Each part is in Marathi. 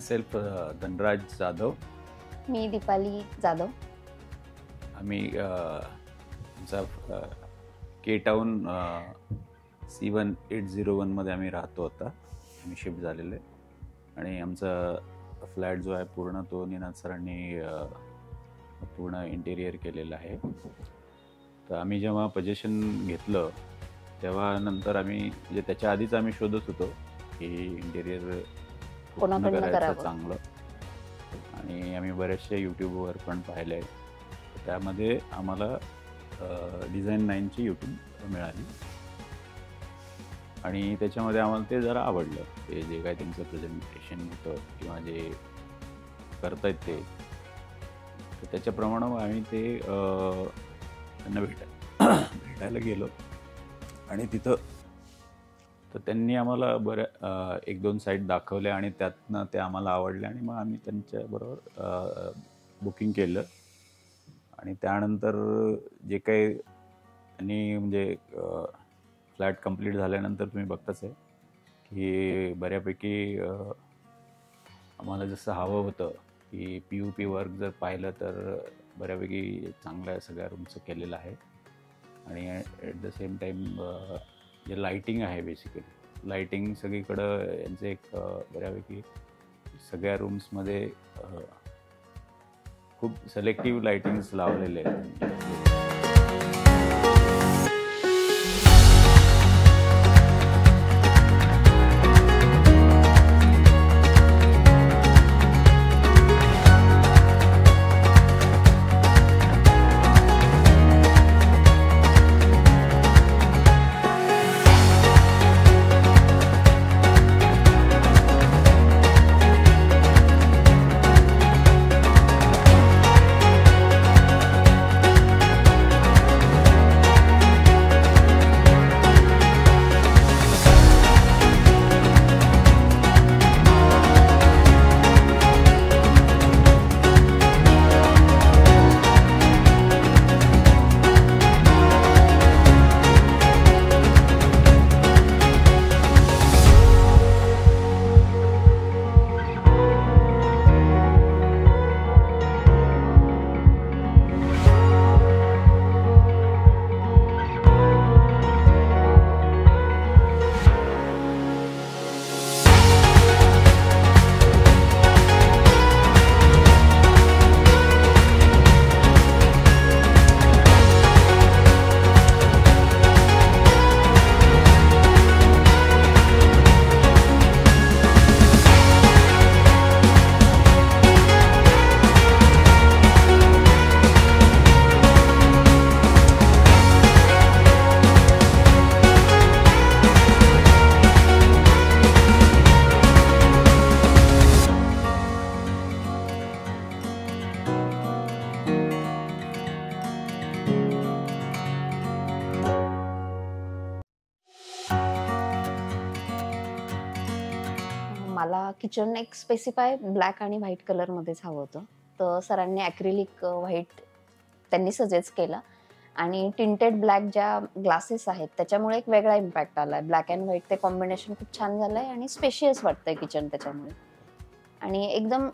मायसेल्फ धनराज जाधव. मी दीपाली जाधव. आम्ही आमचा के टाऊन C1801 मध्ये आम्ही राहतो. आता आम्ही शिफ्ट झालेले आणि आमचा फ्लॅट जो आहे पूर्ण तो निनाद सरांनी पूर्ण इंटेरियर केलेलं आहे. तर आम्ही जेव्हा पोझिशन घेतलं तेव्हा नंतर आम्ही म्हणजे त्याच्या आधीच आम्ही शोधत होतो की इंटेरियर कोणाकडनं करावं चांगलं, आणि आम्ही बरेचसे यूट्यूबवर पण पाहिले. त्यामध्ये आम्हाला डिझाईन 9ची यूट्यूब मिळाली आणि त्याच्यामध्ये आम्हाला ते जरा आवडलं. ते जे काय त्यांचं प्रेझेंटेशन होतं किंवा जे करतायत ते, तर त्याच्याप्रमाणे आम्ही ते त्यांना भेटायला गेलो आणि तिथं तर त्यांनी आम्हाला बऱ्या 1-2 साईट दाखवल्या आणि त्यातनं ते आम्हाला आवडले आणि मग आम्ही त्यांच्याबरोबर बुकिंग केलं. आणि त्यानंतर जे काही त्यांनी म्हणजे फ्लॅट कंप्लीट झाल्यानंतर तुम्ही बघताच आहे की बऱ्यापैकी आम्हाला जसं हवं होतं की POP वर्क जर पाहिलं तर बऱ्यापैकी चांगल्या सगळ्या रूमचं केलेलं आहे. आणि ॲट द सेम टाईम जे लाईटिंग आहे, बेसिकली लाईटिंग सगळीकडं यांचं एक बऱ्यापैकी सगळ्या रूम्समध्ये खूप सिलेक्टिव्ह लाईटिंग्स लावलेले आहेत. मला किचन एक स्पेसिफाय ब्लॅक आणि व्हाईट कलरमध्येच हवं होतं. तर सरांनी ॲक्रिलिक व्हाईट त्यांनी सजेस्ट केला आणि टिंटेड ब्लॅक ज्या ग्लासेस आहेत त्याच्यामुळे एक वेगळा इम्पॅक्ट आला आहे. ब्लॅक अँड व्हाईट ते कॉम्बिनेशन खूप छान झालं आहे आणि स्पेशियस वाटतंय किचन त्याच्यामुळे. आणि एकदम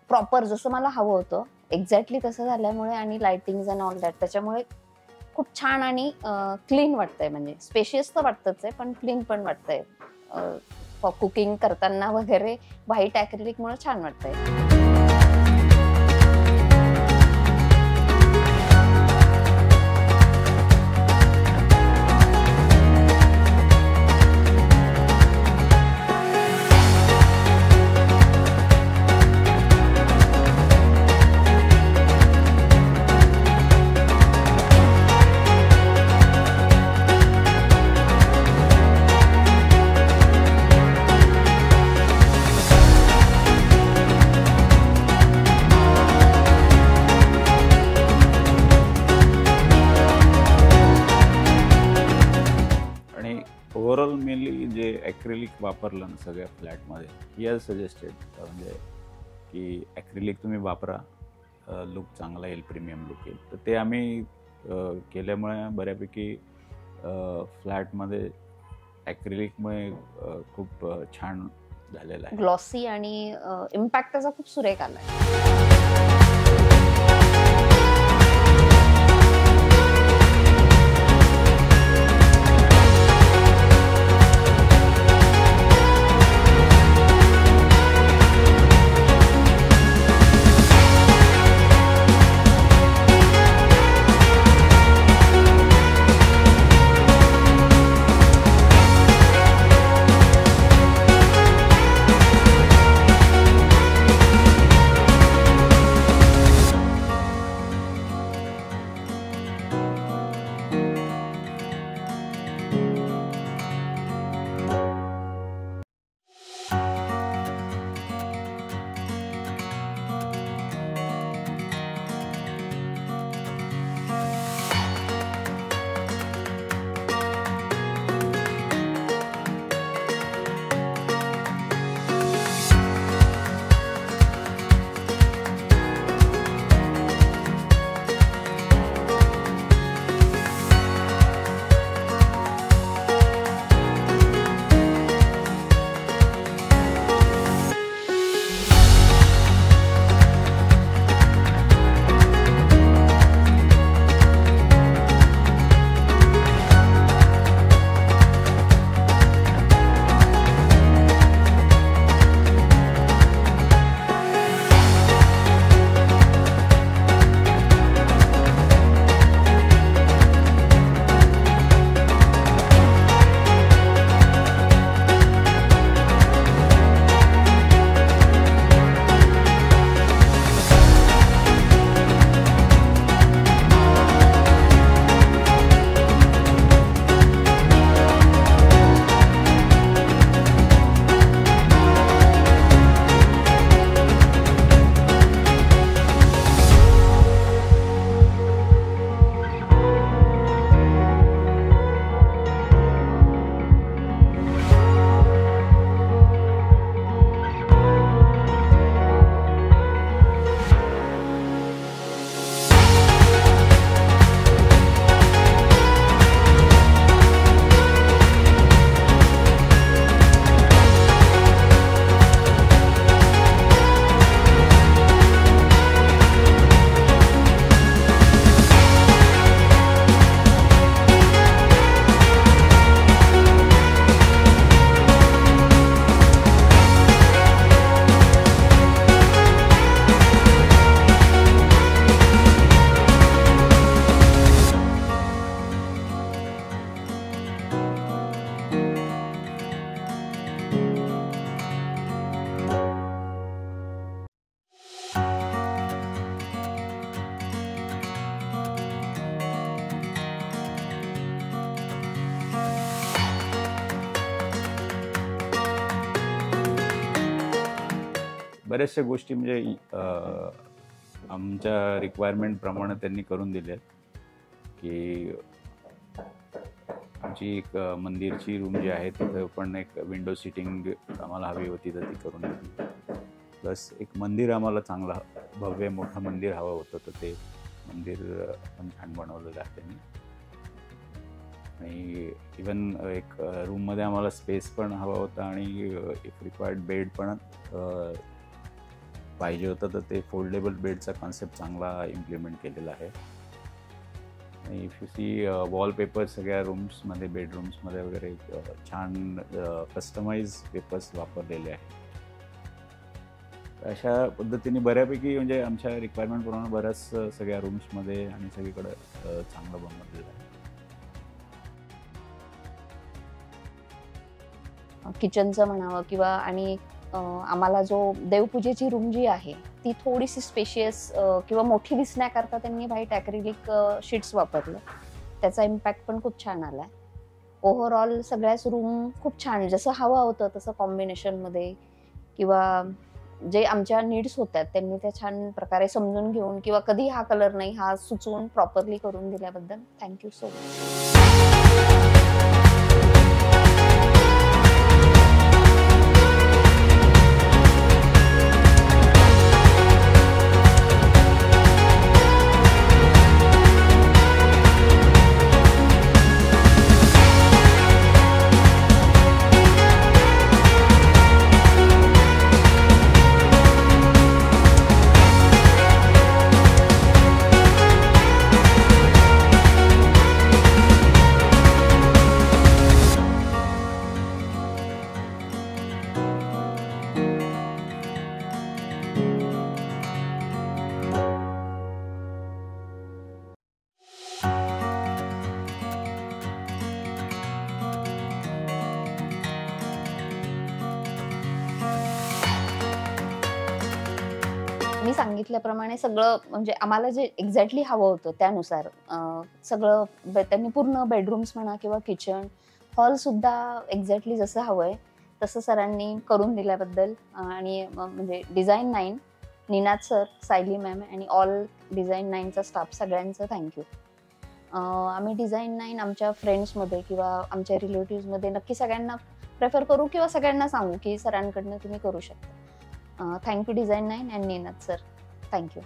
प्रॉपर जसं मला हवं होतं एक्झॅक्टली तसं झाल्यामुळे आणि लाईटिंग्स अँड ऑल दॅट त्याच्यामुळे खूप छान आणि क्लीन वाटतंय. म्हणजे स्पेशियस तर वाटतंच आहे पण क्लीन पण वाटतंय. कुकिंग करताना वगैरे व्हाईट ॲक्रिलिकमुळे छान वाटतंय. ओव्हरऑल मेनली जे ॲक्रिलिक वापरलं ना सगळ्या फ्लॅटमध्ये, ही हॅज सजेस्टेड म्हणजे की ॲक्रिलिक तुम्ही वापरा, लुक चांगला येईल, प्रीमियम लुक येईल. तर ते आम्ही केल्यामुळे बऱ्यापैकी फ्लॅटमध्ये ॲक्रिलिकमुळे खूप छान झालेला आहे. ग्लॉसी आणि इम्पॅक्ट त्याचा खूप सुरेख आलाय. बऱ्याचशा गोष्टी म्हणजे आमच्या रिक्वायरमेंट प्रमाणे त्यांनी करून दिल्या, की आमची एक मंदिरची रूम जी आहे तिथं पण एक विंडो सिटिंग आम्हाला हवी होती, तर ती करून दिली. प्लस एक मंदिर आम्हाला चांगला भव्य मोठं मंदिर हवं होतं, तर ते मंदिर पण छान बनवलेलं आहे त्यांनी. आणि इवन एक रूममध्ये आम्हाला स्पेस पण हवा होता आणि एक रिक्वायर्ड बेड पण पाहिजे होतं, तर ते फोल्डेबल बेडचा कॉन्सेप्ट चांगला इम्प्लिमेंट केलेला आहे. आणि इफ यू सी वॉलपेपर सगळ्या रूम्समध्ये बेडरूम्समध्ये वगैरे छान कस्टमाइज पेपर्स वापरलेले आहेत. अशा पद्धतीने बऱ्यापैकी म्हणजे आमच्या रिक्वायरमेंटप्रमाणे बऱ्याच सगळ्या रूम्समध्ये आणि सगळीकडे चांगलं बनवलेलं आहे. किचनचं म्हणावं किंवा आणि आम्हाला जो देवपूजेची रूम जी आहे ती थोडीशी स्पेशियस किंवा मोठी दिसण्याकरता त्यांनी व्हाईट ॲक्रिलिक शीट्स वापरलं. त्याचा इम्पॅक्ट पण खूप छान आला आहे. ओव्हरऑल सगळ्याच रूम खूप छान जसं हवं होतं तसं कॉम्बिनेशनमध्ये किंवा जे आमच्या नीड्स होत्या त्यांनी त्या छान प्रकारे समजून घेऊन किंवा कधी हा कलर नाही हा सुचवून प्रॉपरली करून दिल्याबद्दल थँक्यू सो मच. सांगितल्याप्रमाणे सगळं म्हणजे आम्हाला जे एक्झॅक्टली हवं होतं त्यानुसार सगळं त्यांनी पूर्ण बेडरूम्स म्हणा किंवा किचन हॉल सुद्धा एक्झॅक्टली जसं हवंय तसं सरांनी करून दिल्याबद्दल आणि म्हणजे design 9, Ninad sir, Sayali ma'am आणि ऑल डिझाईन 9चा स्टाफ सगळ्यांचं थँक्यू. आम्ही डिझाईन 9 आमच्या फ्रेंड्समध्ये किंवा आमच्या रिलेटिव्हजमध्ये नक्की सगळ्यांना प्रेफर करू किंवा सगळ्यांना सांगू की सरांकडनं तुम्ही करू शकता. Thank you design 9 and Ninad sir. Thank you.